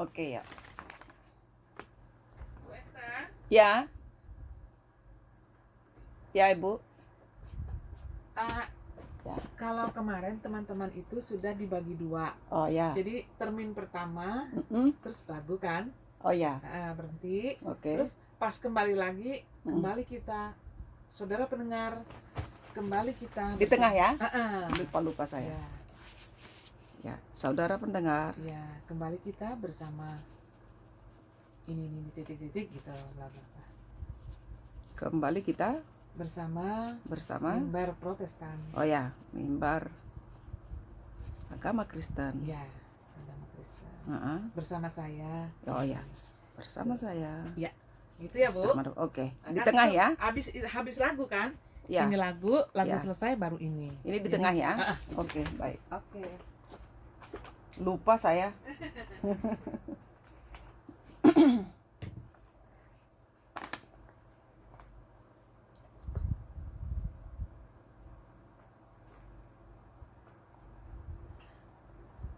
Oke ya. Bu Esa, Ya. Ya, Ibu. Ya. kalau kemarin teman-teman itu sudah dibagi dua. Oh ya. Jadi termin pertama, terus lagu kan, Oh ya. berhenti. Oke. Terus pas kembali lagi, kembali kita, saudara pendengar, kembali kita Di tengah ya? Lupa saya. Ya, Ya, saudara pendengar. ya, kembali kita bersama ini titik-titik gitu, bla bla bla. Kembali kita Bersama mimbar Protestan. Oh ya, mimbar agama Kristen. Ya, agama Kristen. Bersama saya. Oh ya, bersama saya. Ya, itu ya, Bu. Oke, di tengah ya. Habis lagu kan? Ya. Ini lagu Ya. selesai baru ini. Ini di tengah ya. Oke, baik. Oke. Lupa saya.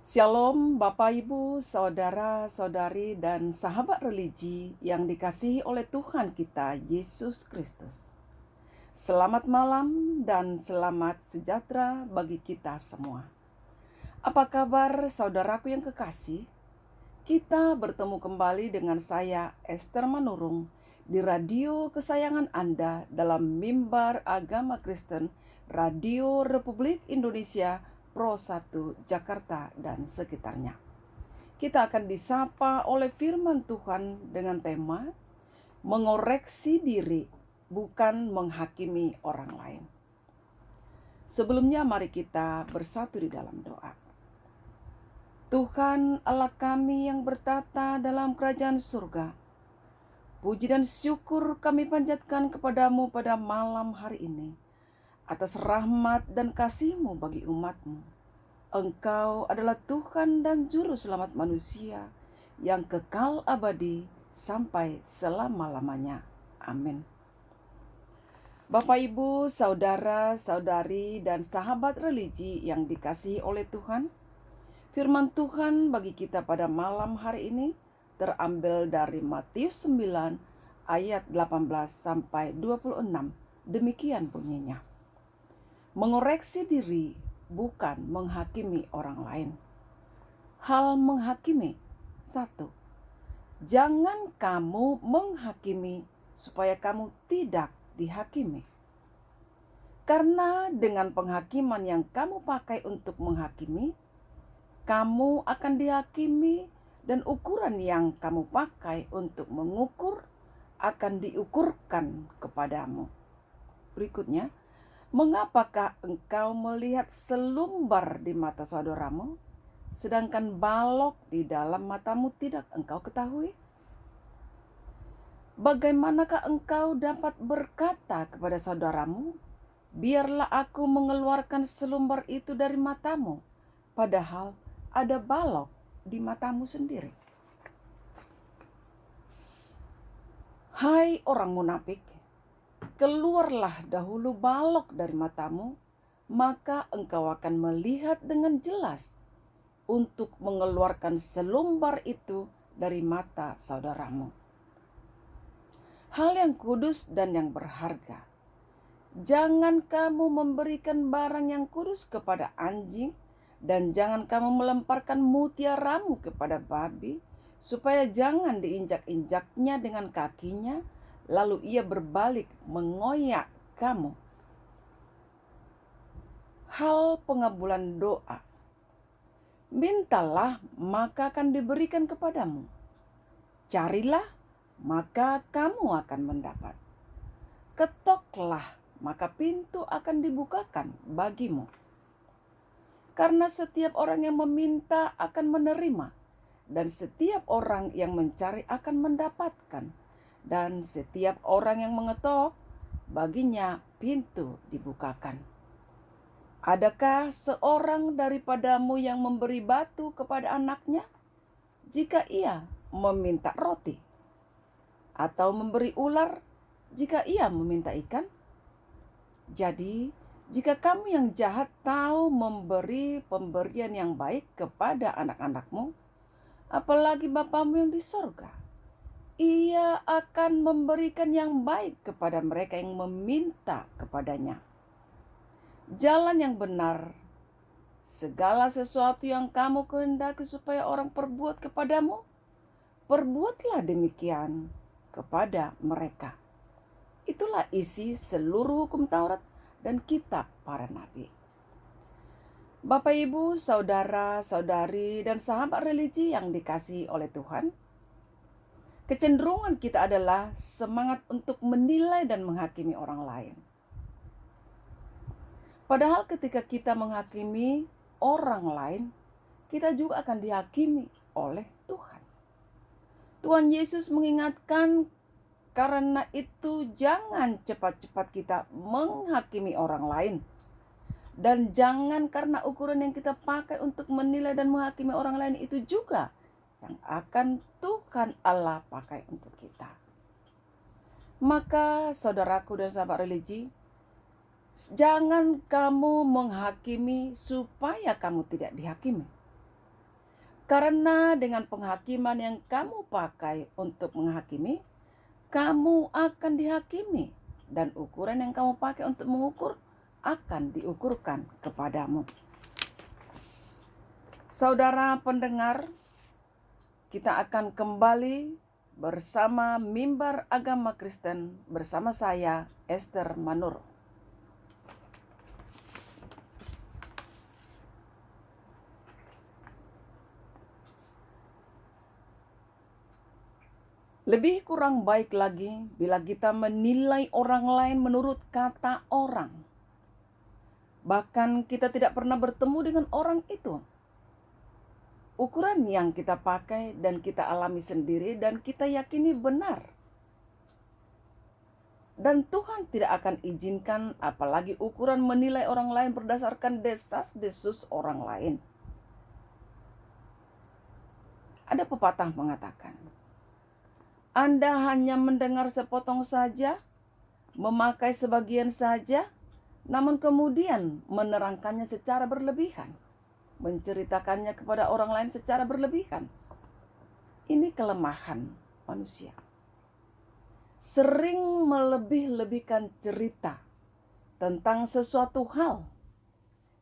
Shalom Bapak Ibu, saudara-saudari dan sahabat religi yang dikasihi oleh Tuhan kita Yesus Kristus. Selamat malam dan selamat sejahtera bagi kita semua. Apa kabar saudaraku yang kekasih? Kita bertemu kembali dengan saya Esther Manurung di radio kesayangan Anda dalam mimbar agama Kristen Radio Republik Indonesia Pro 1 Jakarta dan sekitarnya. Kita akan disapa oleh firman Tuhan dengan tema mengoreksi diri, bukan menghakimi orang lain. Sebelumnya mari kita bersatu di dalam doa. Tuhan Allah kami yang bertata dalam kerajaan surga, puji dan syukur kami panjatkan kepadamu pada malam hari ini atas rahmat dan kasih-Mu bagi umat-Mu. Engkau adalah Tuhan dan Juru Selamat manusia yang kekal abadi sampai selama-lamanya. Amin. Bapak, Ibu, saudara, saudari, dan sahabat religi yang dikasihi oleh Tuhan, firman Tuhan bagi kita pada malam hari ini terambil dari Matius 9 ayat 18 sampai 26. Demikian bunyinya. Mengoreksi diri, bukan menghakimi orang lain. Hal menghakimi. 1. Jangan kamu menghakimi supaya kamu tidak dihakimi. Karena dengan penghakiman yang kamu pakai untuk menghakimi, kamu akan dihakimi, dan ukuran yang kamu pakai untuk mengukur akan diukurkan kepadamu. Berikutnya, mengapakah engkau melihat selumbar di mata saudaramu, sedangkan balok di dalam matamu tidak engkau ketahui? Bagaimanakah engkau dapat berkata kepada saudaramu, biarlah aku mengeluarkan selumbar itu dari matamu, padahal ada balok di matamu sendiri? Hai orang munafik, keluarlah dahulu balok dari matamu, maka engkau akan melihat dengan jelas untuk mengeluarkan selumbar itu dari mata saudaramu. Hal yang kudus dan yang berharga. Jangan kamu memberikan barang yang kudus kepada anjing, dan jangan kamu melemparkan mutiaramu kepada babi, supaya jangan diinjak-injaknya dengan kakinya, lalu ia berbalik mengoyak kamu. Hal pengabulan doa. Mintalah, maka akan diberikan kepadamu. Carilah, maka kamu akan mendapat. Ketoklah, maka pintu akan dibukakan bagimu. Karena setiap orang yang meminta akan menerima, dan setiap orang yang mencari akan mendapatkan, dan setiap orang yang mengetok, baginya pintu dibukakan. Adakah seorang daripadamu yang memberi batu kepada anaknya jika ia meminta roti? Atau memberi ular jika ia meminta ikan? Jadi, jika kamu yang jahat tahu memberi pemberian yang baik kepada anak-anakmu, apalagi Bapamu yang di sorga. Ia akan memberikan yang baik kepada mereka yang meminta kepadanya. Jalan yang benar, segala sesuatu yang kamu kehendaki supaya orang perbuat kepadamu, perbuatlah demikian kepada mereka. Itulah isi seluruh hukum Taurat dan kitab para nabi. Bapak, Ibu, saudara, saudari, dan sahabat religi yang dikasihi oleh Tuhan, kecenderungan kita adalah semangat untuk menilai dan menghakimi orang lain. Padahal ketika kita menghakimi orang lain, kita juga akan dihakimi oleh Tuhan. Tuhan Yesus mengingatkan, karena itu jangan cepat-cepat kita menghakimi orang lain. Dan jangan karena ukuran yang kita pakai untuk menilai dan menghakimi orang lain itu juga yang akan Tuhan Allah pakai untuk kita. Maka saudaraku dan sahabat religi, jangan kamu menghakimi supaya kamu tidak dihakimi. Karena dengan penghakiman yang kamu pakai untuk menghakimi, kamu akan dihakimi. Dan ukuran yang kamu pakai untuk mengukur akan diukurkan kepadamu. Saudara pendengar, kita akan kembali bersama Mimbar Agama Kristen bersama saya, Esther Manur. Lebih kurang baik lagi bila kita menilai orang lain menurut kata orang. Bahkan kita tidak pernah bertemu dengan orang itu. Ukuran yang kita pakai dan kita alami sendiri dan kita yakini benar. Dan Tuhan tidak akan izinkan apalagi ukuran menilai orang lain berdasarkan desas-desus orang lain. Ada pepatah mengatakan, Anda hanya mendengar sepotong saja, memakai sebagian saja, namun kemudian menerangkannya secara berlebihan, menceritakannya kepada orang lain secara berlebihan. Ini kelemahan manusia. Sering melebih-lebihkan cerita tentang sesuatu hal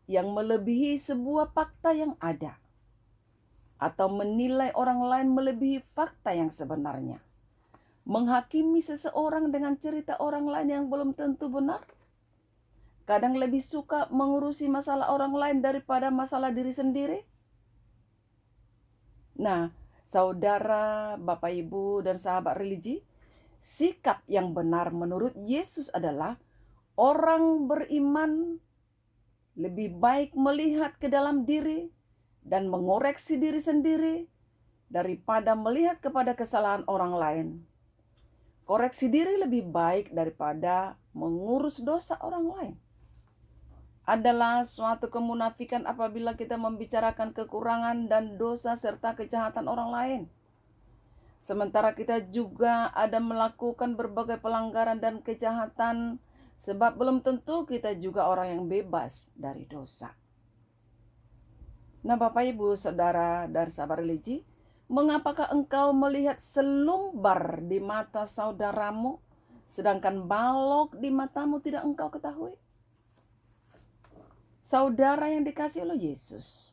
yang melebihi sebuah fakta yang ada, atau menilai orang lain melebihi fakta yang sebenarnya. Menghakimi seseorang dengan cerita orang lain yang belum tentu benar. Kadang lebih suka mengurusi masalah orang lain daripada masalah diri sendiri. Nah, saudara, Bapak, Ibu, dan sahabat religi, sikap yang benar menurut Yesus adalah orang beriman lebih baik melihat ke dalam diri dan mengoreksi diri sendiri daripada melihat kepada kesalahan orang lain. Koreksi diri lebih baik daripada mengurus dosa orang lain. Adalah suatu kemunafikan apabila kita membicarakan kekurangan dan dosa serta kejahatan orang lain. Sementara kita juga ada melakukan berbagai pelanggaran dan kejahatan, sebab belum tentu kita juga orang yang bebas dari dosa. Nah, Bapak, Ibu, saudara, dan sahabat religi, mengapakah engkau melihat selumbar di mata saudaramu, sedangkan balok di matamu tidak engkau ketahui? Saudara yang dikasihi oleh Yesus,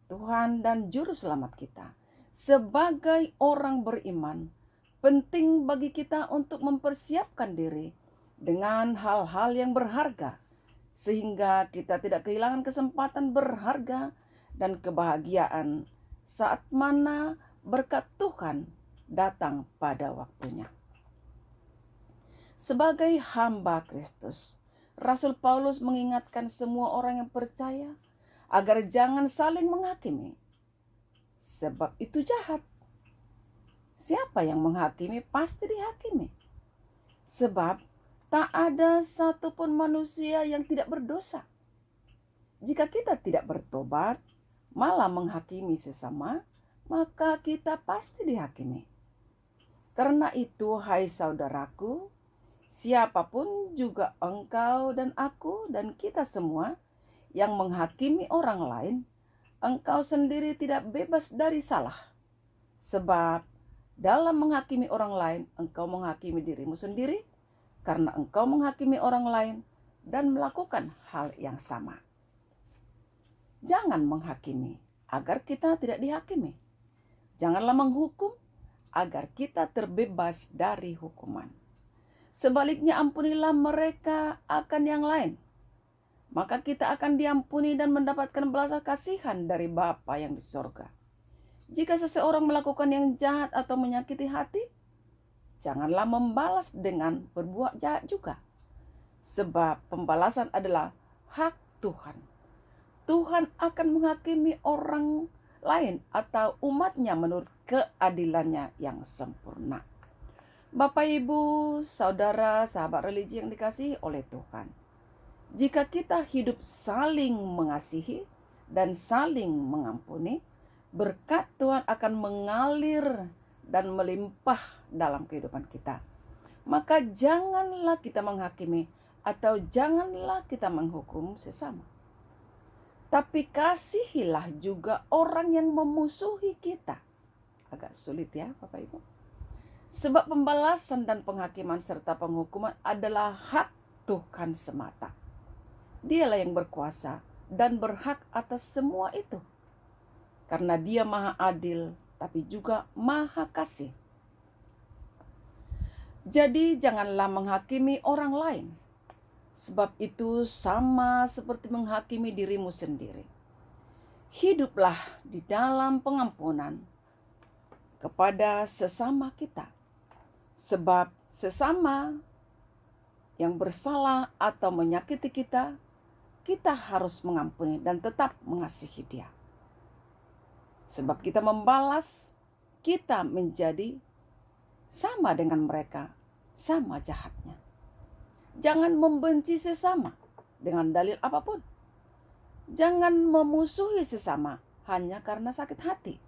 Tuhan dan Juru Selamat kita, sebagai orang beriman, penting bagi kita untuk mempersiapkan diri dengan hal-hal yang berharga, sehingga kita tidak kehilangan kesempatan berharga dan kebahagiaan saat mana berkat Tuhan datang pada waktunya. Sebagai hamba Kristus, Rasul Paulus mengingatkan semua orang yang percaya agar jangan saling menghakimi, sebab itu jahat. Siapa yang menghakimi pasti dihakimi, sebab tak ada satupun manusia yang tidak berdosa. Jika kita tidak bertobat, malah menghakimi sesama, maka kita pasti dihakimi. Karena itu, hai saudaraku, siapapun juga engkau dan aku dan kita semua yang menghakimi orang lain, engkau sendiri tidak bebas dari salah. Sebab dalam menghakimi orang lain, engkau menghakimi dirimu sendiri, karena engkau menghakimi orang lain dan melakukan hal yang sama. Jangan menghakimi agar kita tidak dihakimi. Janganlah menghukum agar kita terbebas dari hukuman. Sebaliknya ampunilah mereka akan yang lain, maka kita akan diampuni dan mendapatkan belas kasihan dari Bapa yang di sorga. Jika seseorang melakukan yang jahat atau menyakiti hati, janganlah membalas dengan berbuat jahat juga. Sebab pembalasan adalah hak Tuhan. Tuhan akan menghakimi orang lain atau umatnya menurut keadilannya yang sempurna. Bapak, Ibu, saudara, sahabat religi yang dikasihi oleh Tuhan. Jika kita hidup saling mengasihi dan saling mengampuni, berkat Tuhan akan mengalir dan melimpah dalam kehidupan kita. Maka janganlah kita menghakimi atau janganlah kita menghukum sesama. Tapi kasihilah juga orang yang memusuhi kita. Agak sulit ya Bapak Ibu. Sebab pembalasan dan penghakiman serta penghukuman adalah hak Tuhan semata. Dialah yang berkuasa dan berhak atas semua itu. Karena Dia maha adil tapi juga maha kasih. Jadi janganlah menghakimi orang lain. Sebab itu sama seperti menghakimi dirimu sendiri. Hiduplah di dalam pengampunan kepada sesama kita. Sebab sesama yang bersalah atau menyakiti kita, kita harus mengampuni dan tetap mengasihi dia. Sebab kita membalas, kita menjadi sama dengan mereka, sama jahatnya. Jangan membenci sesama dengan dalil apapun. Jangan memusuhi sesama hanya karena sakit hati.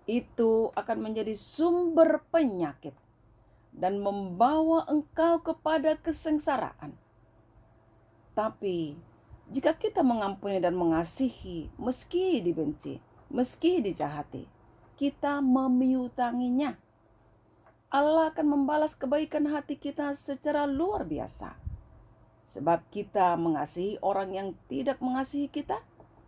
Itu akan menjadi sumber penyakit dan membawa engkau kepada kesengsaraan. Tapi jika kita mengampuni dan mengasihi meski dibenci, meski dijahati, kita memiutanginya. Allah akan membalas kebaikan hati kita secara luar biasa. Sebab kita mengasihi orang yang tidak mengasihi kita,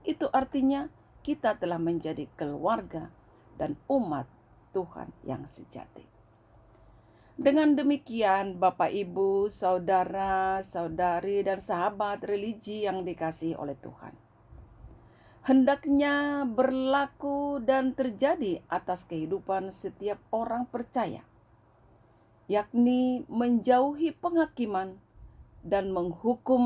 itu artinya kita telah menjadi keluarga dan umat Tuhan yang sejati. Dengan demikian, Bapak, Ibu, saudara, saudari, dan sahabat religi yang dikasihi oleh Tuhan, hendaknya berlaku dan terjadi atas kehidupan setiap orang percaya, yakni menjauhi penghakiman dan menghukum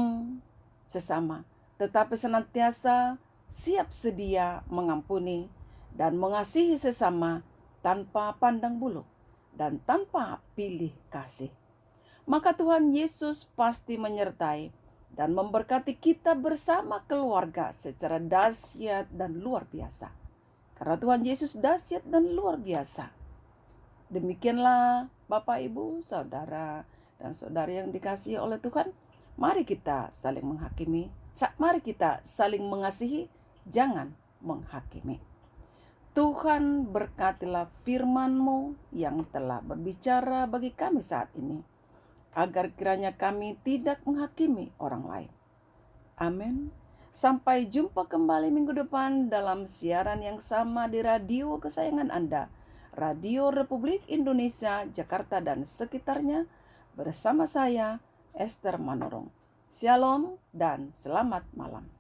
sesama, tetapi senantiasa siap sedia mengampuni dan mengasihi sesama tanpa pandang bulu dan tanpa pilih kasih. Maka Tuhan Yesus pasti menyertai dan memberkati kita bersama keluarga secara dahsyat dan luar biasa. Karena Tuhan Yesus dahsyat dan luar biasa. Demikianlah Bapak, Ibu, saudara, dan saudari yang dikasihi oleh Tuhan. Mari kita saling menghakimi. Mari kita saling mengasihi. Jangan menghakimi. Tuhan berkatilah firman-Mu yang telah berbicara bagi kami saat ini, agar kiranya kami tidak menghakimi orang lain. Amin. Sampai jumpa kembali minggu depan dalam siaran yang sama di radio kesayangan Anda, Radio Republik Indonesia, Jakarta dan sekitarnya, bersama saya, Esther Manurung. Shalom dan selamat malam.